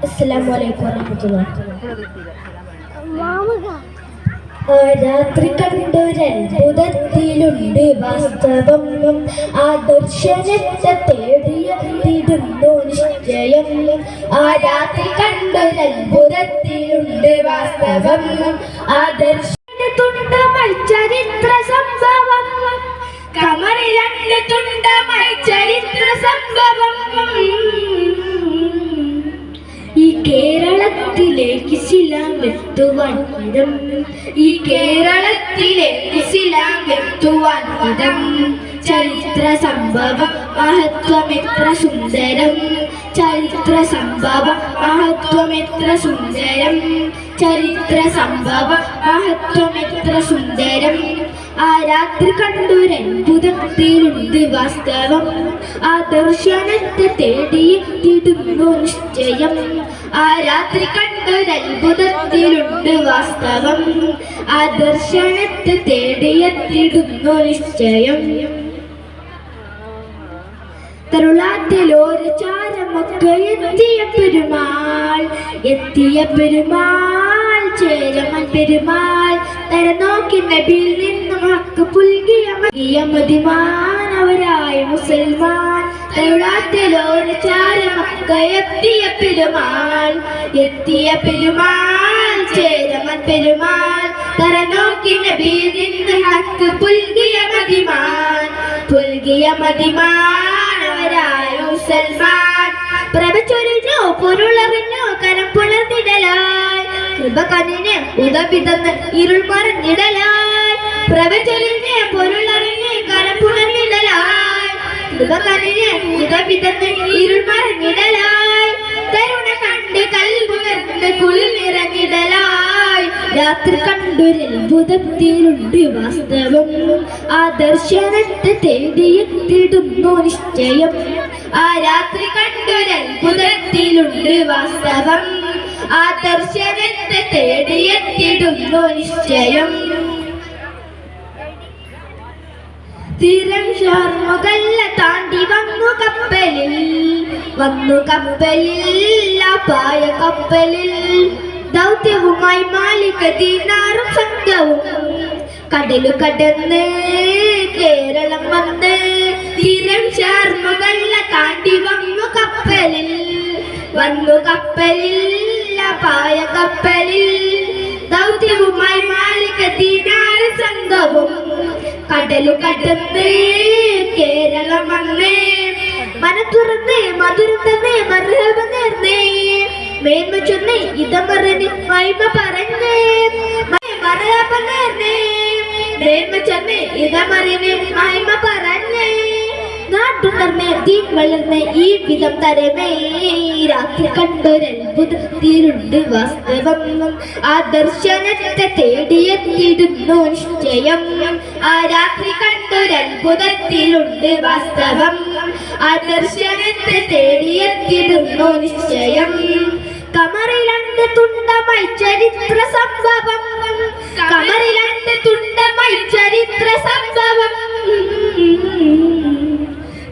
അസ്സലാമു അലൈക്കും വറഹ്മത്തുള്ളാഹി. രാത്രി കണ്ടൊരത്ഭുതത്തിലുണ്ട് വാസ്തവം, ആദർശനത്തെ തേടിയെത്തിടുന്നു നിശ്ചയം. ആ രാത്രി കണ്ടൊരത്ഭുതത്തിലുണ്ട് വാസ്തവം, ആദർശന്റെ തുണ്ടമായി ചരിത്ര സംഭവം. കമറിൽ രണ്ട് തുണ്ടമായി ചരിത്ര സംഭവം. ഈ കേരളത്തിലേക്ക് ഇസ്ലാം എത്തുവാൻ വിധം, ഈ കേരളത്തിലേക്ക് ഇസ്ലാം എത്തുവാൻ വിധം. ചരിത്ര സംഭവം മഹത്വമെത്ര സുന്ദരം, ചരിത്ര സംഭവം മഹത്വമെത്ര സുന്ദരം, ചരിത്ര സംഭവം മഹത്വമെത്ര സുന്ദരം. ആ രാത്രി കണ്ടൊരത്ഭുതത്തിലുണ്ട് വാസ്തവം, ആ ദർശനത്തെ തേടിയെത്തിടുന്നു നിശ്ചയം. ആ രാത്രി കണ്ടൊരത്ഭുതത്തിലുണ്ട് വാസ്തവം, ആ ദർശനത്തെ തേടിയെത്തിടുന്നു നിശ്ചയം. തരുളാത്തിലൊരു ചാരമൊക്കെ എത്തിയ പെരുമാൾ, എത്തിയ പെരുമാൾ ചേരമൻ പെരുമാൾ. തരനോക്കി നബിയിൽ നിന്നും ഹക്ക് പുൽകിയ മതിമാനവരായ മുസൽമാൻ. തരുളാത്തിലൊരു ചാരമൊക്കെ എത്തിയ പെരുമാൾ, എത്തിയ പെരുമാൾ ചേരമൻ പെരുമാൾ. തരനോക്കി നബിയിൽ നിന്നും ഹക്ക് പുൽകിയ മതിമാൻ, പുൽകിയ മതിമാനവരായ മുസൽമാൻ. പ്രഭചൊരിഞ്ഞു പൊരുളറിഞ്ഞു കരം പുലർന്നിടലായി, കൃപ കനിന് ഉദവി തന്ന് ഇരുൾ മറഞ്ഞിടലായി. പ്രഭചൊരിഞ്ഞ് പൊരുളറിഞ്ഞ് കരം പുലർന്നിടലായി, കൃപ കനിന് ഉദവി തന്ന് ഇരുൾ മറഞ്ഞിടലായി. തരുണ കണ്ട് കൽപുണർന്ന് കുളിർ നിറഞ്ഞിടലായി. രാത്രി കണ്ടൊരത്ഭുതത്തിലുണ്ട് വാസ്തവം, ആ ദർശനത്തെ തേടിയെത്തിടുന്നു നിശ്ചയം. ആ രാത്രി കണ്ടൊരത്ഭുതത്തിലുണ്ട് വാസ്തവം, ആ ദർശനത്തെ തേടിയെത്തിടുന്നു നിശ്ചയം. തീരം ഷാർമുകല്ല താണ്ടി വന്നു കപ്പലിൽ, വന്നു കപ്പലിൽ പായ കപ്പലിൽ. ദൗത്യവുമായി മാലിക ദീനാറും സംഘവും കടലു കടന്ന് കേരളം വന്ന്. തീരം ഷാർമുകല്ല താണ്ടി വന്നു കപ്പലിൽ, വന്നു കപ്പലിൽ പായ കപ്പലിൽ. ദൗത്യവുമായി മാലിക ദീനാർ സംഘവും കടലു കടന്ന് കേരളം വന്ന്. മനത്തുറന്ന് മധുരം തന്നെ മർഹബ നേർന്നേ, മേന്മ ചൊന്ന് ഇതമറിന് മഹിമ പറഞ്ഞേ. മർഹബ നേർന്നേ, മേന്മ ചൊന്ന് ഇതമറിന് മഹിമ പറഞ്ഞേ. നാട്ടുണർന്ന് ദീൻ വളർന്ന് ഈ വിധം തരമേ. രാത്രി കണ്ടൊരത്ഭുതത്തിലുണ്ട് വാസ്തവം, ആ ദർശനത്തെ തേടിയെത്തിടുന്നു നിശ്ചയം. ആ രാത്രി കണ്ടൊരത്ഭുതത്തിലുണ്ട് വാസ്തവം, ആ ദർശനത്തെ തേടിയെത്തിടുന്നു നിശ്ചയം. കമറിലണ്ട് തുണ്ടമായി ചരിത്ര സംഭവം, കമറിലണ്ട് തുണ്ടമായി ചരിത്ര സംഭവം.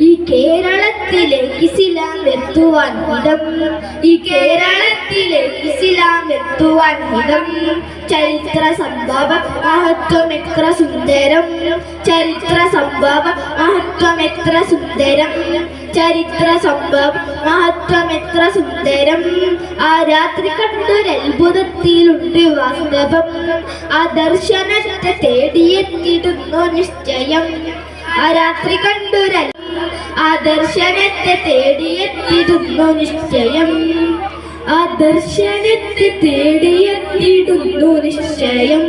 ഈ കേരളത്തിലേക്ക് ഇസ്ലാം എത്തുവാൻ വിധം, ഈ കേരളത്തിലേക്ക് ഇസ്ലാം എത്തുവാൻ വിധം. ചരിത്ര സംഭവം മഹത്വമെത്ര സുന്ദരം, ചരിത്ര സംഭവം മഹത്വമെത്ര സുന്ദരം, ചരിത്ര സംഭവം മഹത്വമെത്ര സുന്ദരം. ആ രാത്രി കണ്ടൊരത്ഭുതത്തിലുണ്ട് വാസ്തവം, ആ ദർശനത്തെ തേടിയെത്തിടുന്നു നിശ്ചയം. ആ രാത്രി ആ ദർശനത്തെ തേടിയെത്തിടുന്നു നിശ്ചയം, ആ ദർശനത്തെ തേടിയെത്തിടുന്നു നിശ്ചയം.